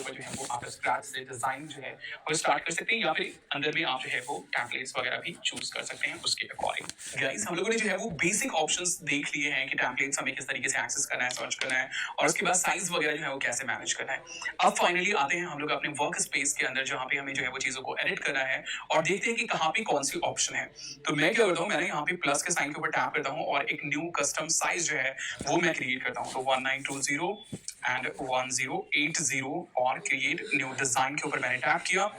ऊपर जो है वो आप स्क्रैच से डिजाइन जो है वो स्टार्ट कर सकते हैं, या फिर अंदर में आप जो है वो टेम्पलेट्स वगैरह भी चूज कर सकते हैं उसके अकॉर्डिंग। गाइस, हम लोगों ने जो है वो बेसिक ऑप्शंस देख लिए हैं कि टेम्पलेट्स हमें किस तरीके से एक्सेस करना है, सर्च करना है, और उसके बाद साइज वगैरह जो है वो कैसे मैनेज करना है। अब फाइनली आते हैं हम लोग अपने वर्क स्पेस के अंदर, जहाँ पे हमें जो है वो चीजों को एडिट करना है और देखते हैं कि कहाँ पे कौन सी ऑप्शन है। तो मैं क्या करता हूँ, मैंने यहाँ पे प्लस के साइन के ऊपर टैप करता हूँ और एक न्यू कस्टम साइज जो है वो मैं क्रिएट करता हूँ। तो 1920 एंड 1080 और क्रिएट न्यू डिजाइन के ऊपर मैंने टैप किया,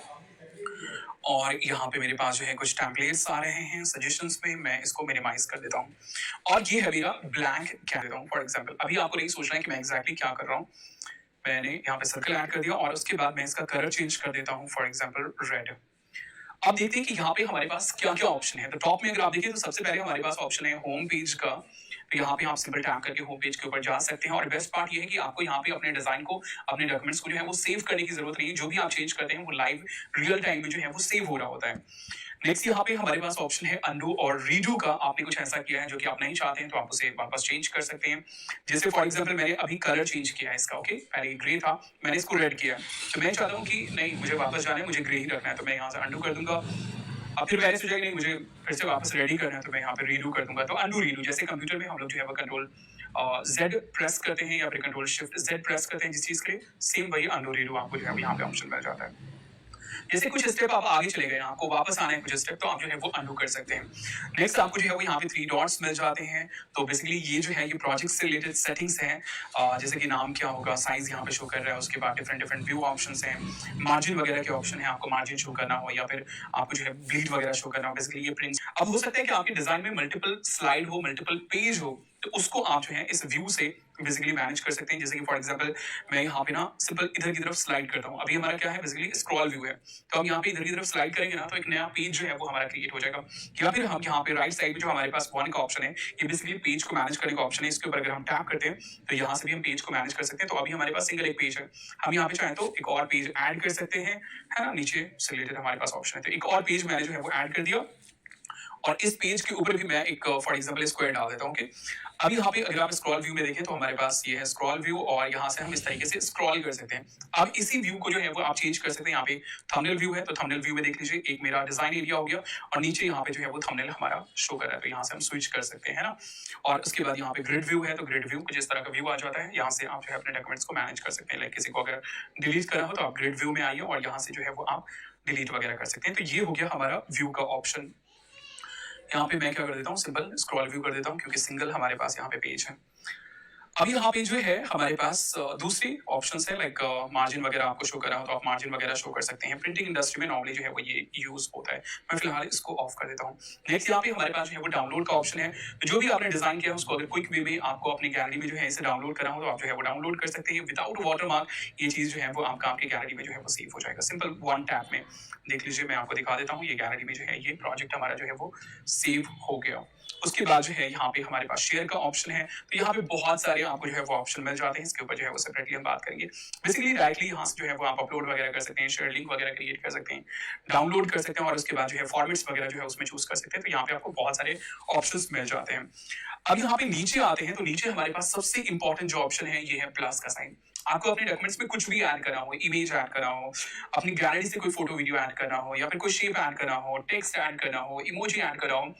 और यहाँ पे मेरे पास जो है कुछ टेम्पलेट्स आ रहे हैं सजेशंस में। मैं इसको मिनिमाइज कर देता हूँ और ये है मेरा ब्लैंक क्या देता हूँ। फॉर एग्जांपल अभी आपको नहीं सोचना है कि मैं एग्जैक्टली क्या कर रहा हूँ। मैंने यहाँ पे सर्कल ऐड कर दिया और उसके बाद मैं इसका कलर चेंज कर देता हूँ, फॉर एग्जांपल रेड। अब देखते हैं कि यहाँ पे हमारे पास क्या क्या ऑप्शन है। तो टॉप में अगर आप देखिए तो सबसे पहले हमारे पास ऑप्शन है होम पेज का। तो यहाँ पे आप सिंपल टैप करके होम पेज के ऊपर जा सकते हैं, और बेस्ट पार्ट ये है कि आपको यहाँ पे अपने डिजाइन को, अपने डॉक्यूमेंट्स को जो है वो सेव करने की जरूरत नहीं है। जो भी आप चेंज करते हैं वो लाइव रियल टाइम में जो है वो सेव हो रहा होता है। नेक्स्ट यहाँ पे हमारे पास ऑप्शन है अंडू और रीडू का। आपने कुछ ऐसा किया है जो कि आप नहीं चाहते हैं तो आप उसे वापस चेंज कर सकते हैं। जैसे फॉर एग्जांपल मैंने अभी कलर चेंज किया है इसका। ओके, पहले ग्रे था, मैंने इसको रेड किया, तो मैं चाहता हूँ कि नहीं, मुझे वापस जाना है, मुझे ग्रे ही रखना है, तो मैं यहाँ से अंडू कर दूंगा। अब फिर मैंने सोचा कि नहीं, मुझे फिर से वापस रेडी करना है, तो मैं यहाँ पे रीडू कर दूंगा। तो अंडू रीडू, जैसे कंप्यूटर में हम लोग जो है वो कंट्रोल जेड प्रेस करते हैं या फिर कंट्रोल शिफ्ट जेड प्रेस करते हैं जिस चीज के लिए, सेम वही अंडू रीडू आपको जो है यहाँ पे ऑप्शन मिल जाता है। जैसे कुछ स्टेप आप आगे चले गए, आपको वापस आना है कुछ स्टेप, तो आप जो है वो अंडू कर सकते हैं। नेक्स्ट आपको जो है वो यहाँ पे 3 डॉट्स मिल जाते हैं। तो बेसिकली ये जो है ये प्रोजेक्ट से रिलेटेड सेटिंग्स हैं, जैसे कि नाम क्या होगा, साइज यहाँ पे शो कर रहा है, उसके बाद डिफरेंट डिफरेंट व्यू ऑप्शंस हैं, मार्जिन वगैरह के ऑप्शन है, आपको मार्जिन शो करना हो या फिर आपको जो है ब्लीड वगैरह शो करना हो। बेसिकली ये प्रिंट, अब हो सकता है कि आपके डिजाइन में मल्टीपल स्लाइड हो, मल्टीपल पेज हो, तो उसको आप जो है इस व्यू से बेसिकली मैनेज कर सकते हैं। जैसे कि फॉर एग्जांपल मैं यहाँ पे ना सिंपल इधर की तरफ स्लाइड करता हूँ। अभी हमारा क्या है, बेसिकली स्क्रॉल व्यू है, तो हम यहाँ पे इधर की तरफ स्लाइड करेंगे ना तो एक नया पेज जो है वो हमारा क्रिएट हो जाएगा। या फिर हम यहाँ पे राइट साइड में जो हमारे पास वन का ऑप्शन है, ये बेसिकली पेज को मैनेज करने का ऑप्शन है। इसके ऊपर अगर हम टैप करते हैं तो यहाँ से भी हम पेज को मैनेज कर सकते हैं। तो अभी हमारे पास सिंगल एक पेज है, हम यहाँ पे चाहें तो एक और पेज ऐड कर सकते हैं, है ना। नीचे से रिलेटेड हमारे पास ऑप्शन है, तो एक और पेज मैंने जो है वो ऐड कर दिया, और इस पेज के ऊपर भी मैं एक फॉर एग्जांपल स्क्वायर डाल देता हूँ। ओके, अब यहाँ पे अगर आप स्क्रॉल व्यू में देखें तो हमारे पास ये है स्क्रॉल व्यू, और यहाँ से हम इस तरीके से स्क्रॉल कर सकते हैं। अब इसी व्यू को जो है वो आप चेंज कर सकते हैं। यहाँ पे थंबनेल व्यू है, तो थंबनेल व्यू में देख लीजिए एक मेरा डिजाइन एरिया हो गया, और नीचे यहाँ पे जो है वो थंबनेल हमारा शो कर रहा है, तो यहाँ से हम स्विच कर सकते हैं ना। और उसके बाद यहाँ पे ग्रिड व्यू है, तो ग्रिड व्यू कुछ इस तरह का व्यू आ जाता है। यहाँ से आप जो है अपने डॉक्यूमेंट्स को मैनेज कर सकते हैं। लाइक किसी को अगर डिलीट करना हो तो आप ग्रिड व्यू में आइए और यहाँ से जो है वो आप डिलीट वगैरह कर सकते हैं। तो ये हो गया हमारा व्यू का ऑप्शन। यहाँ पे मैं क्या कर देता हूँ, सिंपल स्क्रॉल व्यू कर देता हूँ, क्योंकि सिंगल हमारे पास यहाँ पे पेज है। अब यहाँ पे जो है हमारे पास दूसरी ऑप्शंस है, लाइक मार्जिन वगैरह आपको शो करा हो तो आप मार्जिन वगैरह शो कर सकते हैं। प्रिंटिंग इंडस्ट्री में नॉर्मली जो है वो ये यूज होता है। मैं फिलहाल इसको ऑफ कर देता हूँ। नेक्स्ट यहाँ पे हमारे पास जो है वो डाउनलोड का ऑप्शन है। तो जो भी आपने डिजाइन किया है उसको अगर क्विक वे में आपको अपनी गैलरी में जो है इसे डाउनलोड करा हो तो आप जो है वो डाउनलोड कर सकते हैं विदाउट वाटरमार्क। ये चीज जो है वो आपका आपकी गैलरी में जो है वो सेव हो जाएगा सिंपल वन टैप में। देख लीजिए, मैं आपको दिखा देता हूँ, ये गैलरी में जो है ये प्रोजेक्ट हमारा जो है वो सेव हो गया। उसके बाद जो है यहाँ पे हमारे पास शेयर का ऑप्शन है। तो यहाँ पे बहुत सारे आपको जो है वो ऑप्शन मिल जाते हैं। इसके ऊपर जो है वो सेपरेटली हम बात करेंगे। बेसिकली डायरेक्टली यहाँ से जो है वो आप अपलोड वगैरह कर सकते हैं, शेयर लिंक वगैरह क्रिएट कर सकते हैं, डाउनलोड कर सकते हैं, और उसके बाद जो है फॉर्मेट्स वगैरह जो है उसमें चूज कर सकते हैं। तो यहाँ पे आपको बहुत सारे ऑप्शंस मिल जाते हैं। अब यहाँ पे नीचे आते हैं तो नीचे हमारे पास सबसे इंपॉर्टेंट जो ऑप्शन है ये है प्लस का साइन। आपको अपने डॉक्यूमेंट्स में कुछ भी ऐड करना हो, इमेज ऐड करना हो, अपनी गैलरी से कोई फोटो वीडियो ऐड करना हो, या फिर कोई शेप ऐड करना हो, टेक्स्ट ऐड करना हो, इमोजी ऐड करना हो,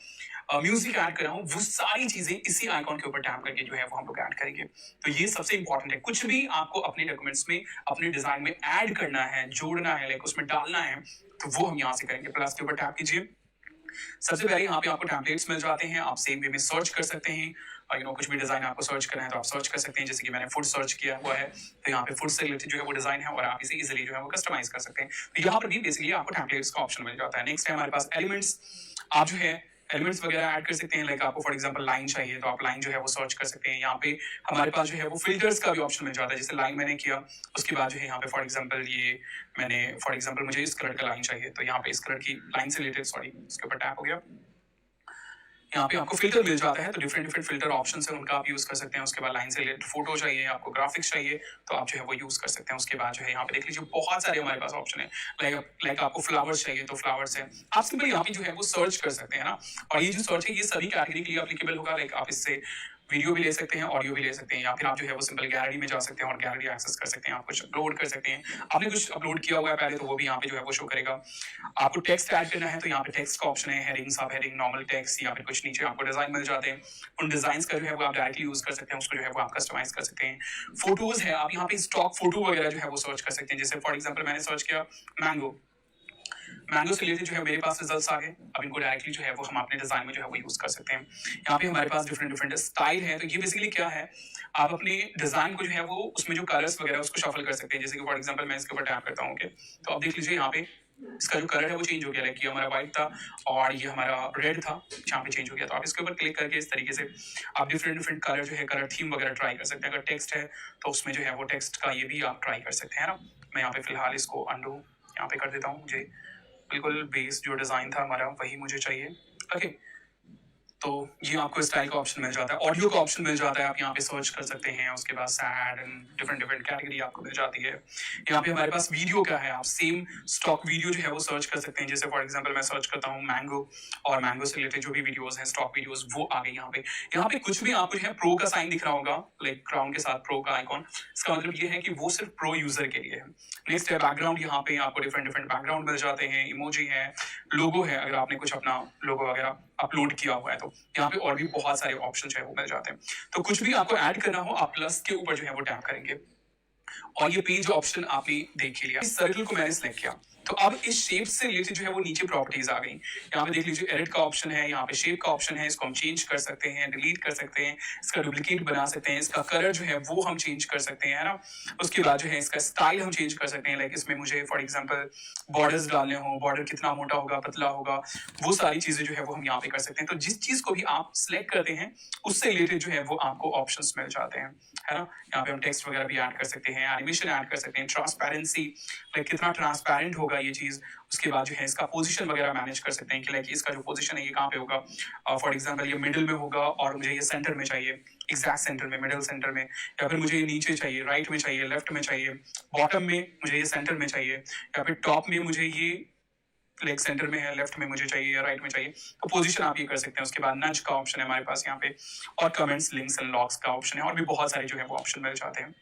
म्यूजिक ऐड कर रहा हूँ, वो सारी चीजें इसी आइकॉन के ऊपर टैप करके जो है वो हम लोग ऐड करेंगे। तो ये सबसे इंपॉर्टेंट है। कुछ भी आपको अपने डॉक्यूमेंट्स में, अपने डिजाइन में ऐड करना है, जोड़ना है, लाइक उसमें डालना है, तो वो हम यहाँ से करेंगे। प्लस के ऊपर टैप कीजिए। सबसे पहले यहाँ पे आपको टेम्पलेट्स मिल जाते हैं। आप सेम वे में सर्च कर सकते हैं। कुछ भी डिजाइन आपको सर्च करना है तो आप सर्च कर सकते हैं। जैसे कि मैंने फूड सर्च किया हुआ है, तो यहाँ पे फूड से रिलेटेड जो है वो डिजाइन है, और आप इसे इजीली जो है वो कस्टमाइज कर सकते हैं। तो यहाँ पर भी बेसिकली आपको टेम्पलेट्स का ऑप्शन मिल जाता है। नेक्स्ट है हमारे पास एलिमेंट्स। आप जो है एलिमेंट्स वगैरह ऐड कर सकते हैं। लाइक आपको फॉर एग्जांपल लाइन चाहिए तो आप लाइन जो है वो सर्च कर सकते हैं। यहाँ पे हमारे पास जो है वो फिल्टर्स का भी ऑप्शन मिल जाता है। जैसे लाइन मैंने किया, उसके बाद जो है यहाँ पे फॉर एग्जांपल मुझे इस कलर का लाइन चाहिए, तो यहाँ पे इस कलर की लाइन से रिलेटेड इसके ऊपर टैप हो गया। यहाँ पे आपको फिल्टर मिल जाता है, तो डिफरेंट डिफरेंट फिल्टर ऑप्शन है उनका आप यूज कर सकते हैं। उसके बाद लाइन से रिलेटेड फोटो चाहिए, आपको ग्राफिक्स चाहिए, तो आप जो है वो यूज कर सकते हैं। उसके बाद जो है यहाँ पे देख लीजिए बहुत सारे हमारे पास ऑप्शन है। लाइक आपको फ्लावर्स चाहिए तो फ्लावर्स है, आप सिंपल यहाँ पे जो है वो सर्च कर सकते हैं ना। और ये जो सर्च है ये सभी कैटेगरी के लिए एप्लीकेबल होगा। लाइक आप इससे वीडियो भी ले सकते हैं, ऑडियो भी ले सकते हैं, या फिर आप जो है वो सिंपल गैलरी में जा सकते हैं और गैलरी एक्सेस कर सकते हैं। आप कुछ अपलोड कर सकते हैं, आपने कुछ अपलोड किया हुआ है पहले तो वो भी यहाँ पे जो है वो शो करेगा। आपको टेक्स्ट ऐड करना है तो यहाँ पे टेक्स्ट का ऑप्शन है, हेडिंग्स, आप हेडिंग, नॉर्मल टेक्स्ट, या फिर कुछ नीचे आपको डिजाइन मिल जाते हैं। उन डिजाइन का जो है वो आप डायरेक्टली यूज कर सकते हैं, उसको जो है वो आप कस्टमाइज कर सकते हैं। फोटोज है, आप यहाँ पे स्टॉक फोटो वगैरह जो है वो सर्च कर सकते हैं। जैसे फॉर एग्जाम्पल मैंने सर्च किया मैंगो, मैंगो से रिलेटेड जो है मेरे पास रिजल्ट्स आ गए। अब इनको डायरेक्टली जो है वो हम अपने डिजाइन में जो है वो यूज कर सकते हैं। यहाँ पे हमारे पास डिफरेंट डिफरेंट स्टाइल है, तो ये बेसिकली क्या है, आप अपने डिजाइन को जो है वो उसमें जो कलर्स वगैरह उसको शफल कर सकते हैं। जैसे कि फॉर एग्जांपल मैं इसके ऊपर टैप करता हूँ, तो आप देख लीजिए यहाँ पे इसका जो कलर है वो चेंज हो गया। लाइक ये हमारा व्हाइट था और ये हमारा रेड था, यहाँ पे चेंज हो गया। तो आप इसके ऊपर क्लिक करके इस तरीके से आप डिफरेंट डिफरेंट कलर जो है, कलर थीम वगैरह ट्राई कर सकते हैं। अगर टेक्स्ट है तो उसमें जो है वो टेक्स्ट का ये भी आप ट्राई कर सकते हैं ना। मैं यहाँ पे फिलहाल इसको अंडू यहाँ पे कर देता हूँ। मुझे बिल्कुल बेस जो डिजाइन था हमारा वही मुझे चाहिए। ओके, तो ये आपको स्टाइल का ऑप्शन मिल जाता है, ऑडियो का ऑप्शन मिल जाता है, आप यहाँ पे सर्च कर सकते हैं। उसके बाद sad and different different category आपको मिल जाती है। यहाँ पे हमारे पास वीडियो का है, आप सेम स्टॉक वीडियो जो है वो सर्च कर सकते हैं। जैसे फॉर एग्जांपल मैं सर्च करता हूँ मैंगो, और मैंगो से रिलेटेड जो भी वीडियोस हैं, स्टॉक वीडियोस, वो आ गई यहाँ पे। यहाँ पे कुछ भी आपको जो है प्रो का साइन दिख रहा होगा, लाइक क्राउन के साथ प्रो का आइकॉन, इसका मतलब ये है कि वो सिर्फ प्रो यूजर के लिए है। नेक्स्ट है बैकग्राउंड, यहाँ पे आपको डिफरेंट डिफरेंट बैकग्राउंड मिल जाते हैं, इमोजी है, लोगो है, अगर आपने कुछ अपना लोगो वगैरह अपलोड किया हुआ है तो यहाँ पे और भी बहुत सारे ऑप्शन जो है वो मिल जाते हैं। तो कुछ भी आपको ऐड करना हो आप प्लस के ऊपर जो है वो टैप करेंगे और ये पेज ऑप्शन आपने देख लिया। इस सर्कल को मैंने सिलेक्ट किया, तो अब इस शेप से रिलेटेड जो है वो नीचे प्रॉपर्टीज आ गई। यहाँ पे देख लीजिए एडिट का ऑप्शन है, यहाँ पे शेप का ऑप्शन है, इसको हम चेंज कर सकते हैं, डिलीट कर सकते हैं, इसका डुप्लीकेट बना सकते हैं, इसका कलर जो है वो हम चेंज कर सकते हैं, है ना। उसके बाद जो है इसका स्टाइल हम चेंज कर सकते हैं। लाइक इसमें मुझे फॉर एग्जाम्पल बॉर्डर्स डालने हो, बॉर्डर कितना मोटा होगा, पतला होगा, वो सारी चीजें जो है वो हम यहाँ पे कर सकते हैं। तो जिस चीज को भी आप सिलेक्ट करते हैं उससे रिलेटेड जो है वो आपको ऑप्शंस मिल जाते हैं, है ना। यहाँ पे हम टेक्स्ट वगैरह भी ऐड कर सकते हैं, एनिमेशन ऐड कर सकते हैं, ट्रांसपेरेंसी, लाइक कितना ट्रांसपेरेंट होगा ये चीज। उसके बाद जो है इसका पोजीशन वगैरह मैनेज कर सकते हैं कि लाइक इसका जो पोजीशन है ये कहाँ पे होगा। फॉर एग्जांपल ये मिडिल में होगा और मुझे ये सेंटर में चाहिए, एग्जैक्ट सेंटर में, मिडिल सेंटर में, या फिर मुझे ये नीचे चाहिए, राइट में चाहिए, लेफ्ट में चाहिए, बॉटम में मुझे ये सेंटर में चाहिए, या फिर टॉप में मुझे ये लेग सेंटर में है, लेफ्ट में मुझे चाहिए या राइट में चाहिए। तो पोजीशन आप ये कर सकते हैं। उसके बाद नज का ऑप्शन है हमारे पास यहाँ पे, और कमेंट्स, लिंक्स एंड लॉक्स का ऑप्शन है, और भी बहुत सारे जो है वो ऑप्शन मिल जाते हैं।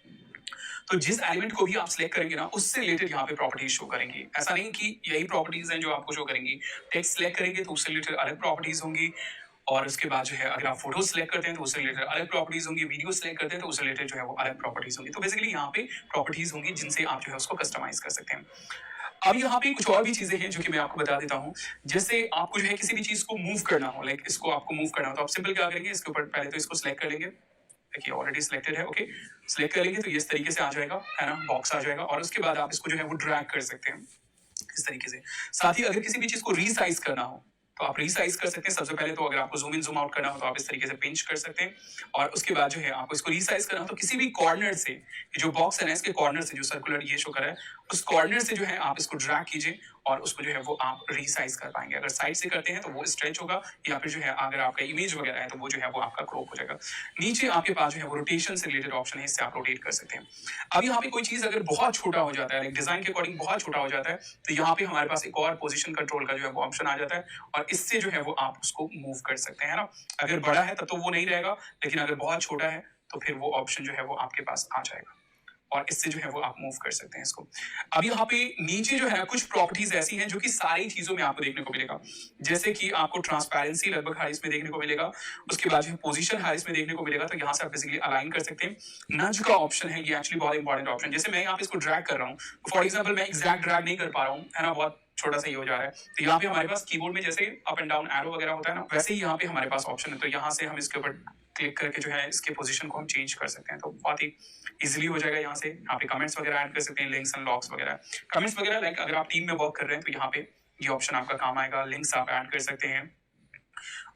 तो जिस एलिमेंट को भी आप सिलेक्ट करेंगे ना उससे रिलेटेड यहाँ पे प्रॉपर्टीज शो करेंगी। ऐसा नहीं कि यही प्रॉपर्टीज हैं जो आपको शो करेंगी। टेक्स्ट सिलेक्ट करेंगे तो उससे रिलेटेड अलग प्रॉपर्टीज होंगी, और उसके बाद जो है अगर आप फोटो सिलेक्ट करते हैं तो उससे रिलेटेड अलग प्रॉपर्टीज होंगी, वीडियो सिलेक्ट करते हैं तो उससे रिलेटेड जो है वो अलग प्रॉपर्टीज होंगी। तो बेसिकली यहाँ पे प्रॉपर्टीज होंगी जिनसे आप जो है उसको कस्टमाइज कर सकते हैं। अब यहाँ पे कुछ और भी चीजें हैं जो कि मैं आपको बता देता हूँ। जैसे आपको जो है किसी भी चीज को मूव करना हो, लाइक इसको आपको मूव करना हो, तो आप सिंपल क्या करेंगे, इसके ऊपर पहले तो इसको सिलेक्ट कर लेंगे। देखिए ऑलरेडी सिलेक्टेड है, ओके। सिलेक्ट करेंगे तो ये इस तरीके से आ जाएगा, है ना, बॉक्स आ जाएगा, और उसके बाद आप इसको जो है वो ड्रैग कर सकते हैं इस तरीके से। साथ ही अगर किसी भी चीज को रीसाइज करना हो तो आप रीसाइज कर सकते हैं। सबसे पहले तो अगर आपको जूम इन जूम आउट करना हो तो आप इस तरीके से पिंच कर सकते हैं, और उसके बाद जो है आपको इसको रीसाइज करना हो तो किसी भी कॉर्नर से, जो बॉक्स है ना इसके कॉर्नर से, जो सर्कुलर ये शो कर रहा है उस कॉर्नर से जो है आप इसको ड्रैग कीजिए और उसको जो है वो आप रीसाइज कर पाएंगे। अगर साइड से करते हैं तो वो स्ट्रेच होगा, या फिर जो है अगर आपका इमेज वगैरह है तो वो जो है वो आपका क्रॉप हो जाएगा। नीचे आपके पास जो है वो रोटेशन से रिलेटेड ऑप्शन है, इससे आप रोटेट कर सकते हैं। अब यहाँ पे कोई चीज अगर बहुत छोटा हो जाता है, डिजाइन के अकॉर्डिंग बहुत छोटा हो जाता है, तो यहाँ पे हमारे पास एक और पोजीशन कंट्रोल का जो है वो ऑप्शन आ जाता है, और इससे जो है वो आप उसको मूव कर सकते हैं ना। अगर बड़ा है तब तो वो नहीं रहेगा, लेकिन अगर बहुत छोटा है तो फिर वो ऑप्शन जो है वो आपके पास आ जाएगा, और इससे जो है वो आप मूव कर सकते हैं इसको। अब यहाँ पे नीचे जो है कुछ प्रॉपर्टीज ऐसी हैं जो कि सारी चीजों में आपको देखने को मिलेगा। जैसे कि आपको ट्रांसपेरेंसी लगभग हर इसमें देखने को मिलेगा, उसके बाद जो है पोजीशन हर इसमें देखने को मिलेगा, तो यहाँ से आप बेसिकली अलाइन कर सकते हैं। नज का ऑप्शन है, ये एक्चुअली बहुत इंपॉर्टेंट ऑप्शन। जैसे मैं यहाँ पे इसको ड्रैग कर रहा हूँ, फॉर एग्जाम्पल मैं एग्जैक्ट ड्रैग नहीं कर पा रहा हूँ, है ना, बहुत छोटा सा ही हो जा रहा है, तो यहाँ पे हमारे पास कीबोर्ड में जैसे अप एंड डाउन एरो वगैरह होता है ना, वैसे ही यहाँ पे हमारे पास ऑप्शन है। तो यहाँ से हम इसके ऊपर क्लिक करके जो है इसके पोजीशन को हम चेंज कर सकते हैं, तो बहुत ही इजीली हो जाएगा। यहाँ से यहाँ पे कमेंट्स वगैरह ऐड कर सकते हैं, लिंक्स एंड लॉक्स वगैरह, कमेंट्स वगैरह, लाइक अगर आप टीम में वर्क कर रहे हैं तो यहाँ पे ये ऑप्शन आपका काम आएगा। लिंक्स आप ऐड कर सकते हैं।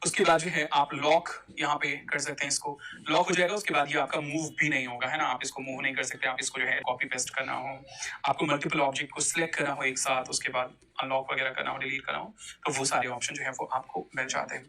उसके बाद जो है आप लॉक यहाँ पे कर सकते हैं, इसको लॉक हो जाएगा। उसके बाद ये आपका मूव भी नहीं होगा, है ना, आप इसको मूव नहीं कर सकते। आप इसको जो है कॉपी पेस्ट करना हो, आपको मल्टीपल ऑब्जेक्ट को सिलेक्ट करना हो एक साथ, उसके बाद अनलॉक वगैरह करना हो, डिलीट करना हो, तो वो सारे ऑप्शन जो है वो आपको मिल जाते हैं।